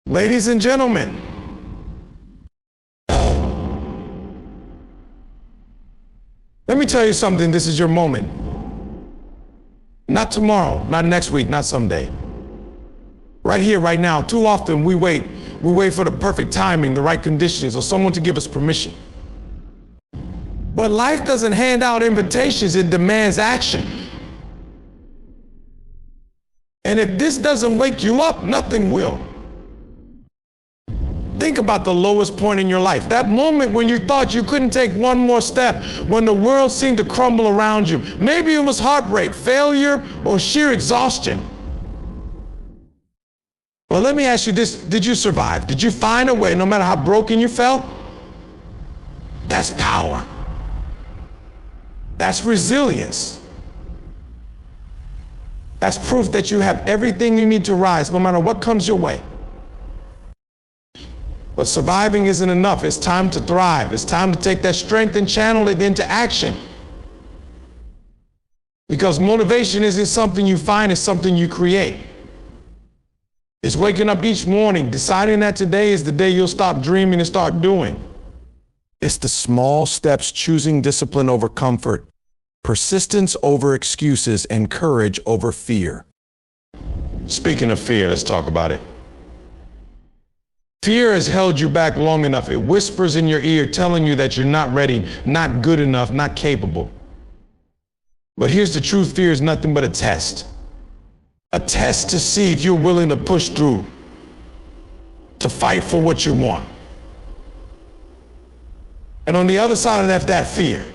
Ladies and gentlemen, let me tell you something. This is your moment. Not tomorrow, not next week, not someday. Right here, right now. Too often we wait for the perfect timing, the right conditions, or someone to give us permission. But life doesn't hand out invitations, it demands action. And if this doesn't wake you up, nothing will. Think about the lowest point in your life. That moment when you thought you couldn't take one more step, when the world seemed to crumble around you. Maybe it was heartbreak, failure, or sheer exhaustion. Well, let me ask you this. Did you survive? Did you find a way, no matter how broken you felt? That's power. That's resilience. That's proof that you have everything you need to rise, no matter what comes your way. But surviving isn't enough. It's time to thrive. It's time to take that strength and channel it into action. Because motivation isn't something you find, it's something you create. It's waking up each morning, deciding that today is the day you'll stop dreaming and start doing. It's the small steps, choosing discipline over comfort, persistence over excuses, and courage over fear. Speaking of fear, let's talk about it. Fear has held you back long enough. It whispers in your ear telling you that you're not ready, not good enough, not capable. But here's the truth, fear is nothing but a test. A test to see if you're willing to push through, to fight for what you want. And on the other side of that fear,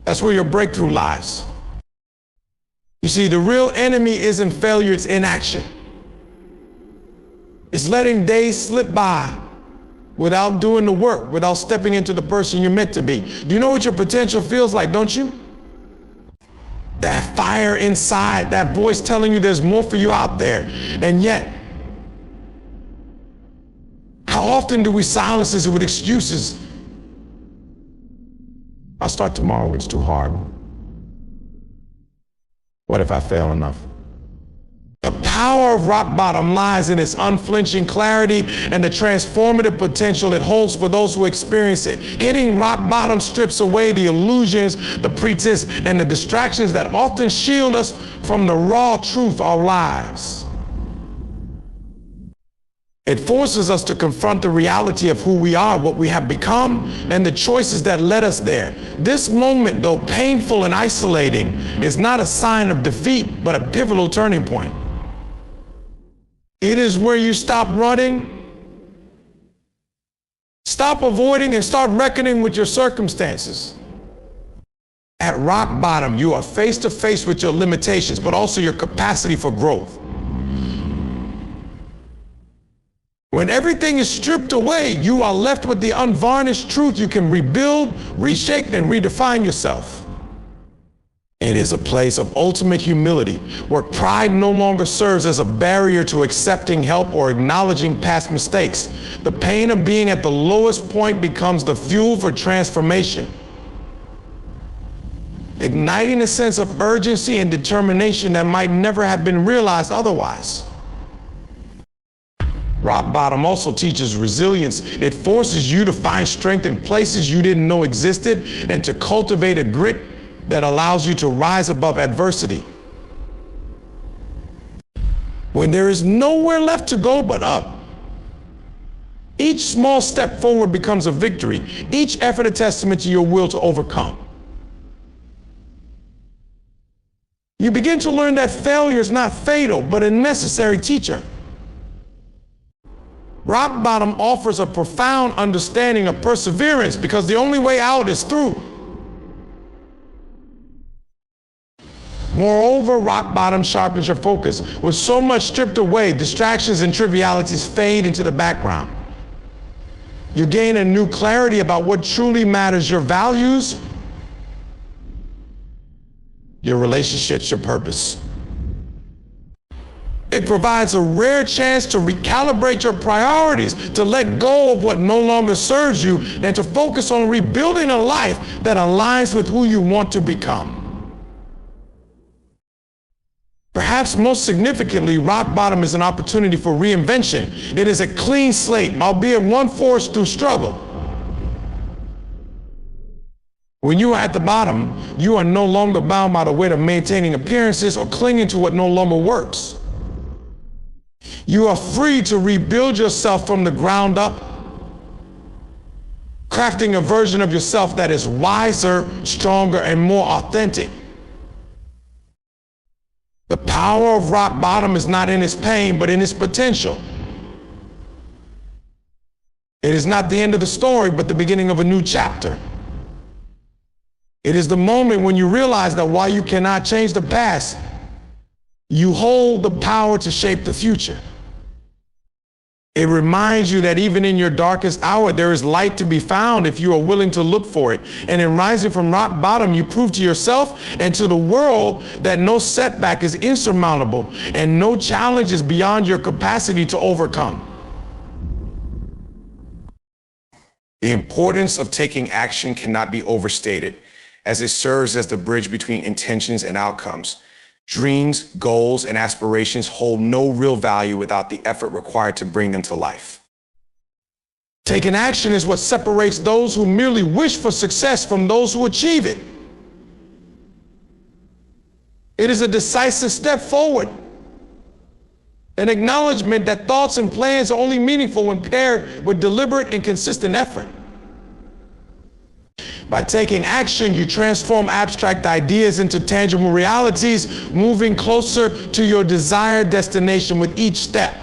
that's where your breakthrough lies. You see, the real enemy isn't failure, it's inaction. It's letting days slip by without doing the work, without stepping into the person you're meant to be. Do you know what your potential feels like, don't you? That fire inside, that voice telling you there's more for you out there. And yet, how often do we silence this with excuses? I'll start tomorrow, it's too hard. What if I fail enough? The power of rock bottom lies in its unflinching clarity and the transformative potential it holds for those who experience it. Hitting rock bottom strips away the illusions, the pretense, and the distractions that often shield us from the raw truth of our lives. It forces us to confront the reality of who we are, what we have become, and the choices that led us there. This moment, though painful and isolating, is not a sign of defeat, but a pivotal turning point. It is where you stop running, stop avoiding, and start reckoning with your circumstances. At rock bottom, you are face to face with your limitations, but also your capacity for growth. When everything is stripped away, you are left with the unvarnished truth. You can rebuild, reshape, and redefine yourself. It is a place of ultimate humility, where pride no longer serves as a barrier to accepting help or acknowledging past mistakes. The pain of being at the lowest point becomes the fuel for transformation, igniting a sense of urgency and determination that might never have been realized otherwise. Rock bottom also teaches resilience. It forces you to find strength in places you didn't know existed and to cultivate a grit that allows you to rise above adversity. When there is nowhere left to go but up, each small step forward becomes a victory, each effort a testament to your will to overcome. You begin to learn that failure is not fatal, but a necessary teacher. Rock bottom offers a profound understanding of perseverance because the only way out is through. Moreover, rock bottom sharpens your focus. With so much stripped away, distractions and trivialities fade into the background. You gain a new clarity about what truly matters, your values, your relationships, your purpose. It provides a rare chance to recalibrate your priorities, to let go of what no longer serves you, and to focus on rebuilding a life that aligns with who you want to become. Perhaps most significantly, rock bottom is an opportunity for reinvention. It is a clean slate, albeit one forged through struggle. When you are at the bottom, you are no longer bound by the weight of maintaining appearances or clinging to what no longer works. You are free to rebuild yourself from the ground up, crafting a version of yourself that is wiser, stronger, and more authentic. The power of rock bottom is not in its pain, but in its potential. It is not the end of the story, but the beginning of a new chapter. It is the moment when you realize that while you cannot change the past, you hold the power to shape the future. It reminds you that even in your darkest hour, there is light to be found if you are willing to look for it. And in rising from rock bottom, you prove to yourself and to the world that no setback is insurmountable and no challenge is beyond your capacity to overcome. The importance of taking action cannot be overstated, as it serves as the bridge between intentions and outcomes. Dreams, goals, and aspirations hold no real value without the effort required to bring them to life. Taking action is what separates those who merely wish for success from those who achieve it. It is a decisive step forward, an acknowledgement that thoughts and plans are only meaningful when paired with deliberate and consistent effort. By taking action, you transform abstract ideas into tangible realities, moving closer to your desired destination with each step.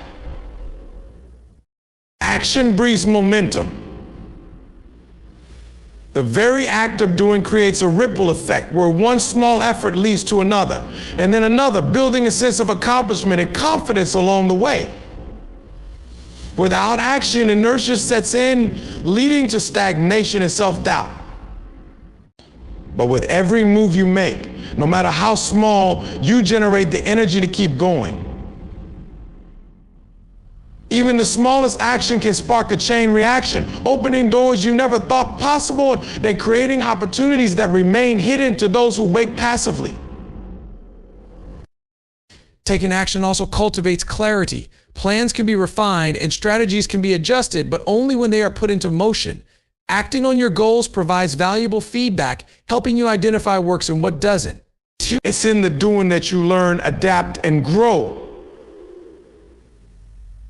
Action breeds momentum. The very act of doing creates a ripple effect where one small effort leads to another, and then another, building a sense of accomplishment and confidence along the way. Without action, inertia sets in, leading to stagnation and self-doubt. But with every move you make, no matter how small, you generate the energy to keep going. Even the smallest action can spark a chain reaction, opening doors you never thought possible, then creating opportunities that remain hidden to those who wait passively. Taking action also cultivates clarity. Plans can be refined and strategies can be adjusted, but only when they are put into motion. Acting on your goals provides valuable feedback, helping you identify what works and what doesn't. It's in the doing that you learn, adapt, and grow.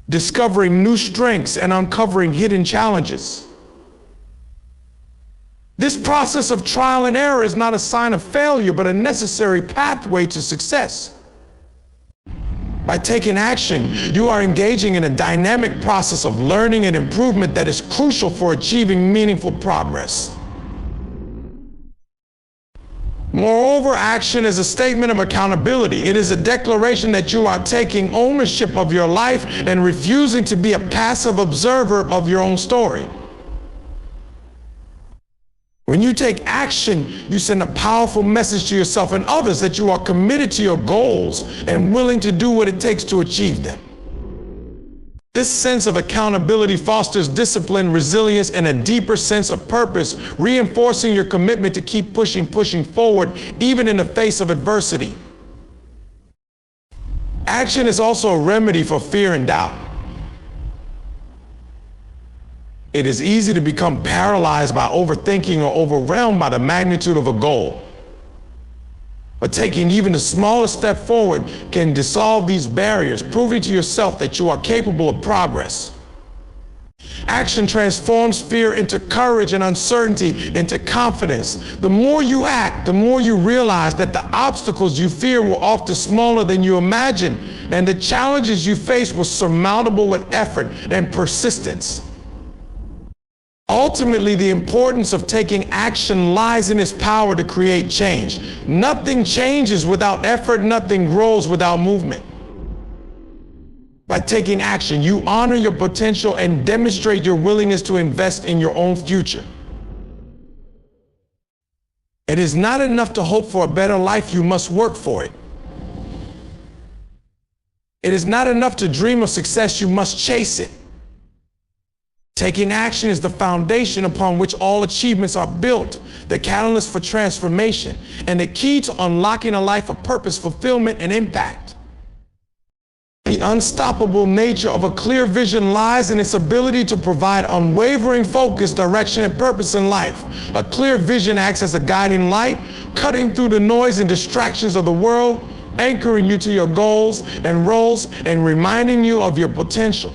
Discovering new strengths and uncovering hidden challenges. This process of trial and error is not a sign of failure, but a necessary pathway to success. By taking action, you are engaging in a dynamic process of learning and improvement that is crucial for achieving meaningful progress. Moreover, action is a statement of accountability. It is a declaration that you are taking ownership of your life and refusing to be a passive observer of your own story. When you take action, you send a powerful message to yourself and others that you are committed to your goals and willing to do what it takes to achieve them. This sense of accountability fosters discipline, resilience, and a deeper sense of purpose, reinforcing your commitment to keep pushing forward, even in the face of adversity. Action is also a remedy for fear and doubt. It is easy to become paralyzed by overthinking or overwhelmed by the magnitude of a goal. But taking even the smallest step forward can dissolve these barriers, proving to yourself that you are capable of progress. Action transforms fear into courage and uncertainty into confidence. The more you act, the more you realize that the obstacles you fear were often smaller than you imagined, and the challenges you face were surmountable with effort and persistence. Ultimately, the importance of taking action lies in its power to create change. Nothing changes without effort, nothing grows without movement. By taking action, you honor your potential and demonstrate your willingness to invest in your own future. It is not enough to hope for a better life, you must work for it. It is not enough to dream of success, you must chase it. Taking action is the foundation upon which all achievements are built, the catalyst for transformation, and the key to unlocking a life of purpose, fulfillment, and impact. unstoppable nature of a clear vision lies in its ability to provide unwavering focus, direction, and purpose in life. A clear vision acts as a guiding light, cutting through the noise and distractions of the world, anchoring you to your goals and roles, and reminding you of your potential.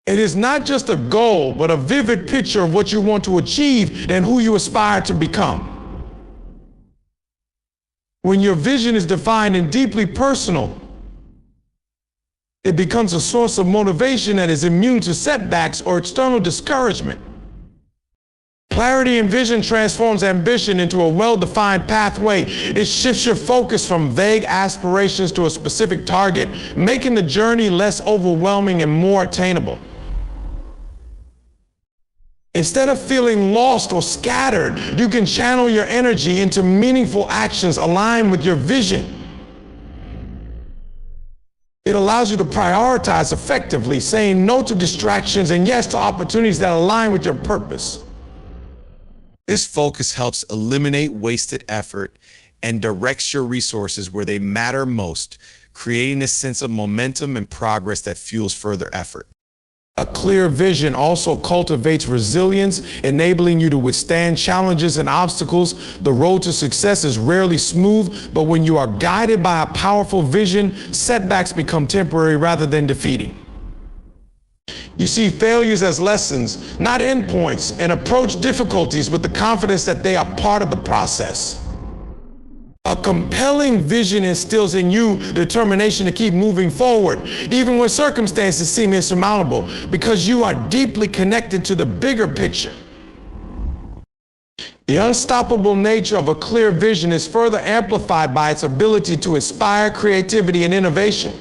It is not just a goal, but a vivid picture of what you want to achieve and who you aspire to become. When your vision is defined and deeply personal, it becomes a source of motivation that is immune to setbacks or external discouragement. Clarity in vision transforms ambition into a well-defined pathway. It shifts your focus from vague aspirations to a specific target, making the journey less overwhelming and more attainable. Instead of feeling lost or scattered, you can channel your energy into meaningful actions aligned with your vision. It allows you to prioritize effectively, saying no to distractions and yes to opportunities that align with your purpose. This focus helps eliminate wasted effort and directs your resources where they matter most, creating a sense of momentum and progress that fuels further effort. A clear vision also cultivates resilience, enabling you to withstand challenges and obstacles. The road to success is rarely smooth, but when you are guided by a powerful vision, setbacks become temporary rather than defeating. You see failures as lessons, not endpoints, and approach difficulties with the confidence that they are part of the process. A compelling vision instills in you determination to keep moving forward, even when circumstances seem insurmountable, because you are deeply connected to the bigger picture. The unstoppable nature of a clear vision is further amplified by its ability to inspire creativity and innovation.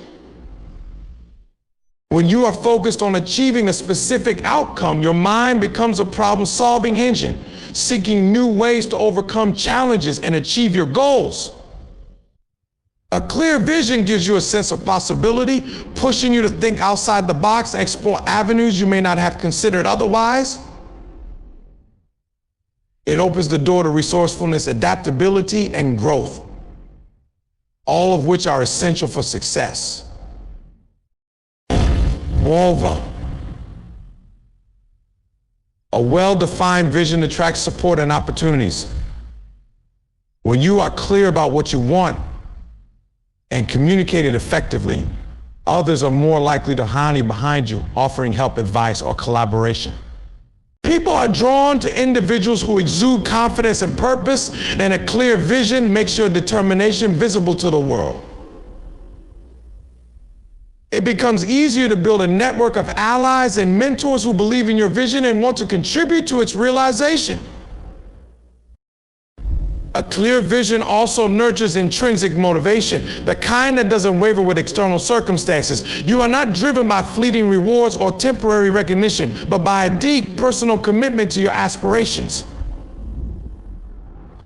When you are focused on achieving a specific outcome, your mind becomes a problem-solving engine, seeking new ways to overcome challenges and achieve your goals. A clear vision gives you a sense of possibility, pushing you to think outside the box and explore avenues you may not have considered otherwise. It opens the door to resourcefulness, adaptability, and growth, all of which are essential for success. Moreover, a well-defined vision attracts support and opportunities. When you are clear about what you want and communicate it effectively, others are more likely to rally behind you, offering help, advice, or collaboration. People are drawn to individuals who exude confidence and purpose, and a clear vision makes your determination visible to the world. It becomes easier to build a network of allies and mentors who believe in your vision and want to contribute to its realization. A clear vision also nurtures intrinsic motivation, the kind that doesn't waver with external circumstances. You are not driven by fleeting rewards or temporary recognition, but by a deep personal commitment to your aspirations.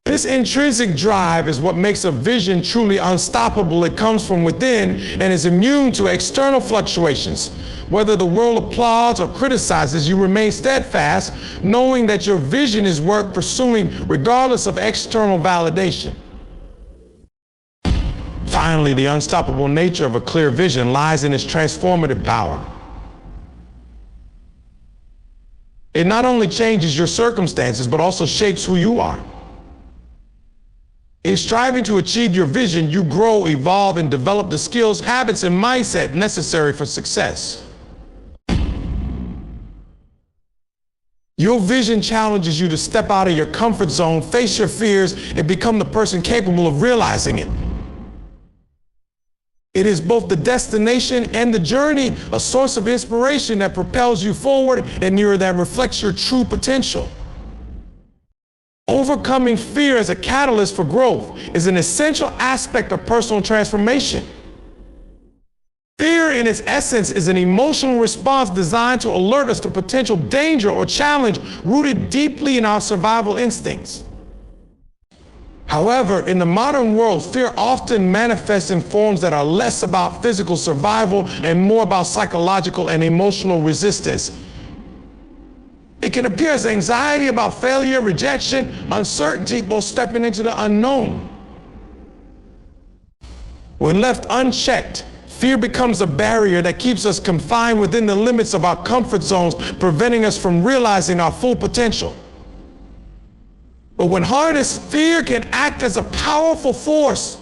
This intrinsic drive is what makes a vision truly unstoppable. It comes from within and is immune to external fluctuations. Whether the world applauds or criticizes, you remain steadfast, knowing that your vision is worth pursuing regardless of external validation. Finally, the unstoppable nature of a clear vision lies in its transformative power. It not only changes your circumstances, but also shapes who you are. In striving to achieve your vision, you grow, evolve, and develop the skills, habits, and mindset necessary for success. Your vision challenges you to step out of your comfort zone, face your fears, and become the person capable of realizing it. It is both the destination and the journey, a source of inspiration that propels you forward and mirror that reflects your true potential. Overcoming fear as a catalyst for growth is an essential aspect of personal transformation. Fear, in its essence, is an emotional response designed to alert us to potential danger or challenge rooted deeply in our survival instincts. However, in the modern world, fear often manifests in forms that are less about physical survival and more about psychological and emotional resistance. It can appear as anxiety about failure, rejection, uncertainty, or stepping into the unknown. When left unchecked, fear becomes a barrier that keeps us confined within the limits of our comfort zones, preventing us from realizing our full potential. But when harnessed, fear can act as a powerful force,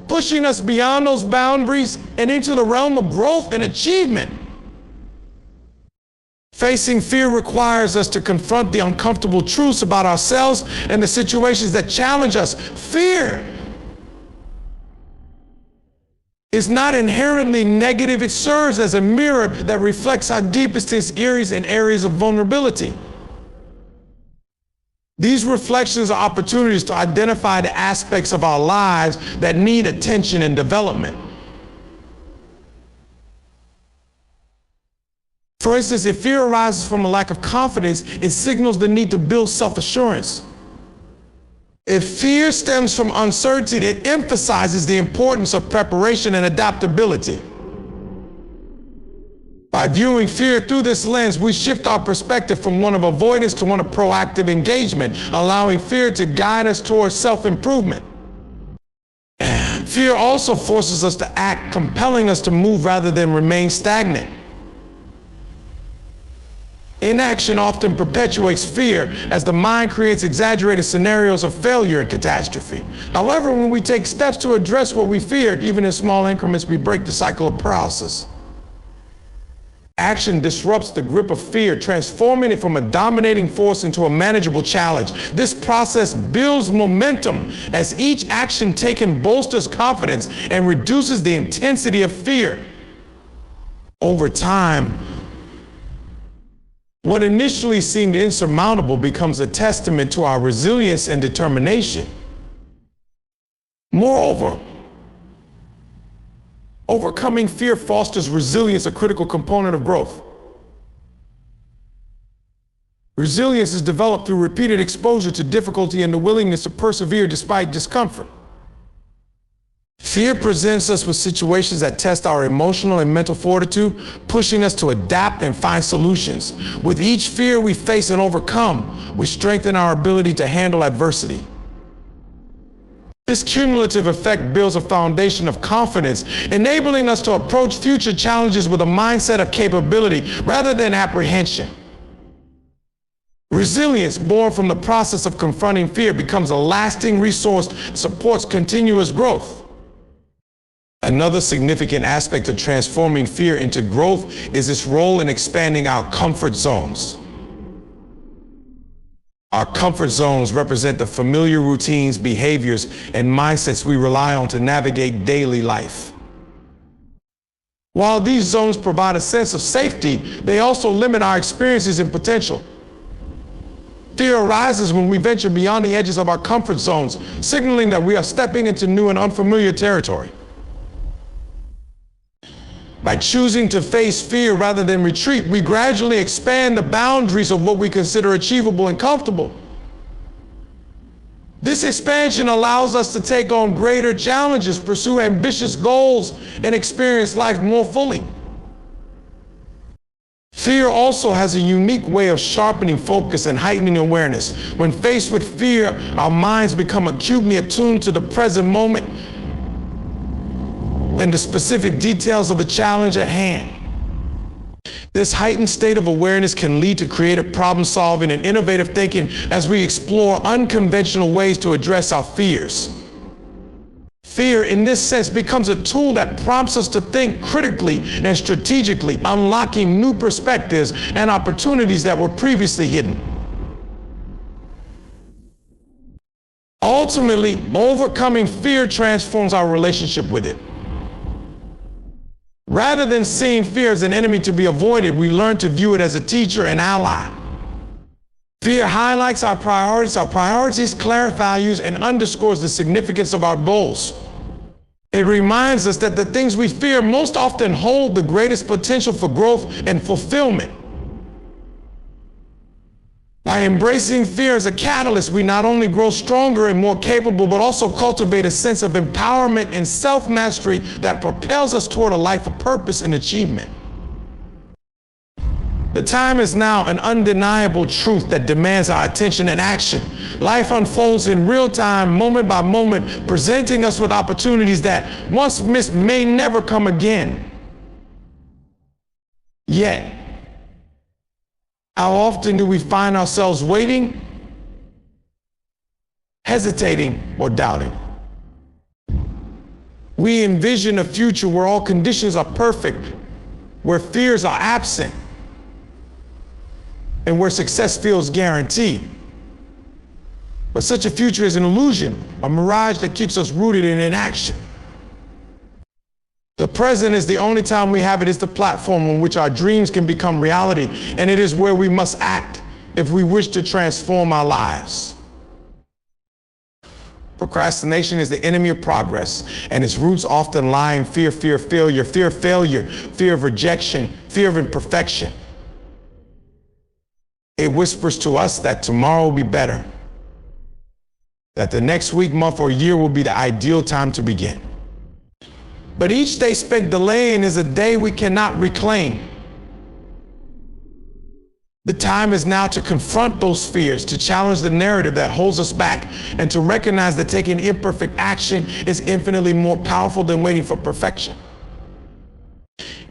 pushing us beyond those boundaries and into the realm of growth and achievement. Facing fear requires us to confront the uncomfortable truths about ourselves and the situations that challenge us. Fear is not inherently negative. It serves as a mirror that reflects our deepest insecurities and areas of vulnerability. These reflections are opportunities to identify the aspects of our lives that need attention and development. For instance, if fear arises from a lack of confidence, it signals the need to build self-assurance. If fear stems from uncertainty, it emphasizes the importance of preparation and adaptability. By viewing fear through this lens, we shift our perspective from one of avoidance to one of proactive engagement, allowing fear to guide us towards self-improvement. Fear also forces us to act, compelling us to move rather than remain stagnant. Inaction often perpetuates fear as the mind creates exaggerated scenarios of failure and catastrophe. However, when we take steps to address what we fear, even in small increments, we break the cycle of paralysis. Action disrupts the grip of fear, transforming it from a dominating force into a manageable challenge. This process builds momentum as each action taken bolsters confidence and reduces the intensity of fear. Over time, what initially seemed insurmountable becomes a testament to our resilience and determination. Moreover, overcoming fear fosters resilience, a critical component of growth. Resilience is developed through repeated exposure to difficulty and the willingness to persevere despite discomfort. Fear presents us with situations that test our emotional and mental fortitude, pushing us to adapt and find solutions. With each fear we face and overcome, we strengthen our ability to handle adversity. This cumulative effect builds a foundation of confidence, enabling us to approach future challenges with a mindset of capability rather than apprehension. Resilience, born from the process of confronting fear, becomes a lasting resource that supports continuous growth. Another significant aspect of transforming fear into growth is its role in expanding our comfort zones. Our comfort zones represent the familiar routines, behaviors, and mindsets we rely on to navigate daily life. While these zones provide a sense of safety, they also limit our experiences and potential. Fear arises when we venture beyond the edges of our comfort zones, signaling that we are stepping into new and unfamiliar territory. By choosing to face fear rather than retreat, we gradually expand the boundaries of what we consider achievable and comfortable. This expansion allows us to take on greater challenges, pursue ambitious goals, and experience life more fully. Fear also has a unique way of sharpening focus and heightening awareness. When faced with fear, our minds become acutely attuned to the present moment and the specific details of the challenge at hand. This heightened state of awareness can lead to creative problem solving and innovative thinking as we explore unconventional ways to address our fears. Fear, in this sense, becomes a tool that prompts us to think critically and strategically, unlocking new perspectives and opportunities that were previously hidden. Ultimately, overcoming fear transforms our relationship with it. Rather than seeing fear as an enemy to be avoided, we learn to view it as a teacher and ally. Fear highlights our priorities, clarify values, and underscores the significance of our goals. It reminds us that the things we fear most often hold the greatest potential for growth and fulfillment. By embracing fear as a catalyst, we not only grow stronger and more capable, but also cultivate a sense of empowerment and self-mastery that propels us toward a life of purpose and achievement. The time is now, an undeniable truth that demands our attention and action. Life unfolds in real time, moment by moment, presenting us with opportunities that, once missed, may never come again. Yet, how often do we find ourselves waiting, hesitating, or doubting? We envision a future where all conditions are perfect, where fears are absent, and where success feels guaranteed. But such a future is an illusion, a mirage that keeps us rooted in inaction. The present is the only time we have. It is the platform on which our dreams can become reality, and it is where we must act if we wish to transform our lives. Procrastination is the enemy of progress, and its roots often lie in fear, fear of failure, fear of rejection, fear of imperfection. It whispers to us that tomorrow will be better, that the next week, month, or year will be the ideal time to begin. But each day spent delaying is a day we cannot reclaim. The time is now to confront those fears, to challenge the narrative that holds us back, and to recognize that taking imperfect action is infinitely more powerful than waiting for perfection.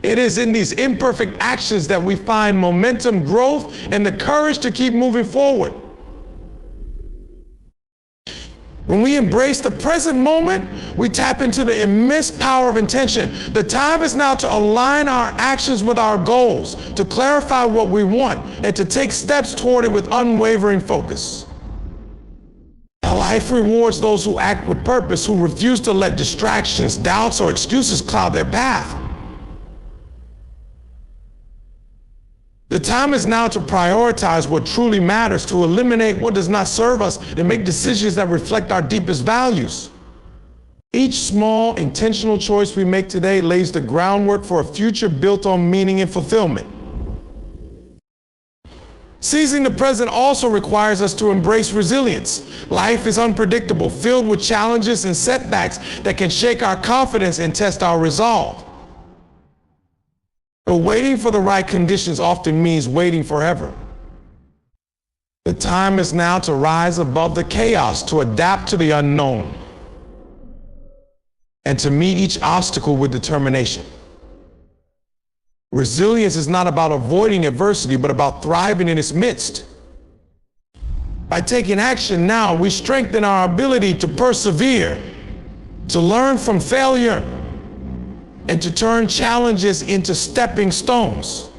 It is in these imperfect actions that we find momentum, growth, and the courage to keep moving forward. When we embrace the present moment, we tap into the immense power of intention. The time is now to align our actions with our goals, to clarify what we want, and to take steps toward it with unwavering focus. Life rewards those who act with purpose, who refuse to let distractions, doubts, or excuses cloud their path. The time is now to prioritize what truly matters, to eliminate what does not serve us, and make decisions that reflect our deepest values. Each small, intentional choice we make today lays the groundwork for a future built on meaning and fulfillment. Seizing the present also requires us to embrace resilience. Life is unpredictable, filled with challenges and setbacks that can shake our confidence and test our resolve. But waiting for the right conditions often means waiting forever. The time is now to rise above the chaos, to adapt to the unknown, and to meet each obstacle with determination. Resilience is not about avoiding adversity, but about thriving in its midst. By taking action now, we strengthen our ability to persevere, to learn from failure, and to turn challenges into stepping stones.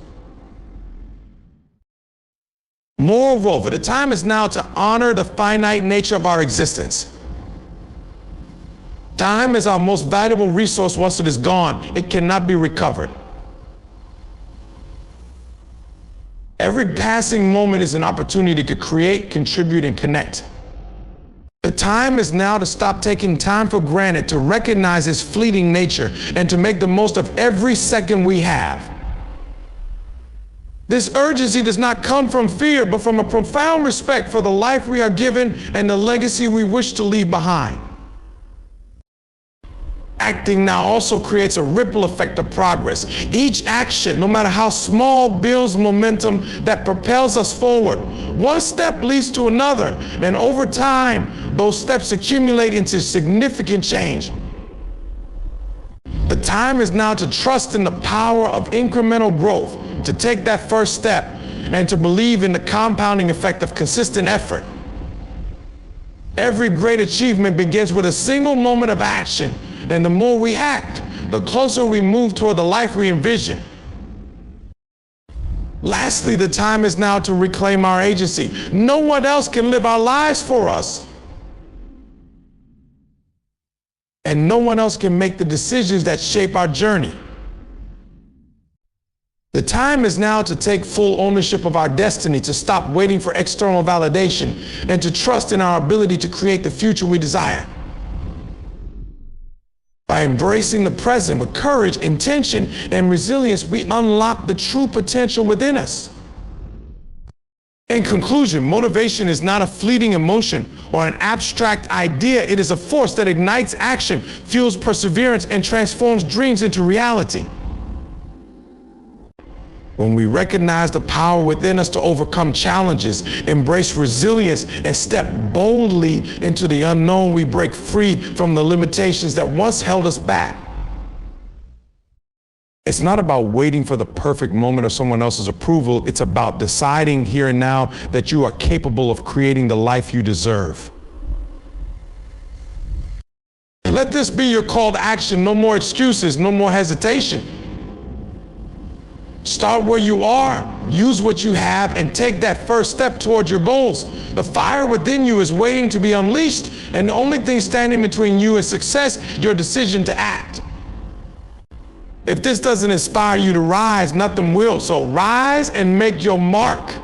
Moreover, the time is now to honor the finite nature of our existence. Time is our most valuable resource. Once it is gone, it cannot be recovered. Every passing moment is an opportunity to create, contribute, and connect. The time is now to stop taking time for granted, to recognize its fleeting nature, and to make the most of every second we have. This urgency does not come from fear, but from a profound respect for the life we are given and the legacy we wish to leave behind. Acting now also creates a ripple effect of progress. Each action, no matter how small, builds momentum that propels us forward. One step leads to another, and over time, those steps accumulate into significant change. The time is now to trust in the power of incremental growth, to take that first step, and to believe in the compounding effect of consistent effort. Every great achievement begins with a single moment of action, and the more we act, the closer we move toward the life we envision. Lastly, the time is now to reclaim our agency. No one else can live our lives for us. And no one else can make the decisions that shape our journey. The time is now to take full ownership of our destiny, to stop waiting for external validation, and to trust in our ability to create the future we desire. By embracing the present with courage, intention, and resilience, we unlock the true potential within us. In conclusion, motivation is not a fleeting emotion or an abstract idea. It is a force that ignites action, fuels perseverance, and transforms dreams into reality. When we recognize the power within us to overcome challenges, embrace resilience, and step boldly into the unknown, we break free from the limitations that once held us back. It's not about waiting for the perfect moment or someone else's approval. It's about deciding here and now that you are capable of creating the life you deserve. Let this be your call to action. No more excuses, no more hesitation. Start where you are, use what you have, and take that first step towards your goals. The fire within you is waiting to be unleashed, and the only thing standing between you and success, your decision to act. If this doesn't inspire you to rise, nothing will. So rise and make your mark.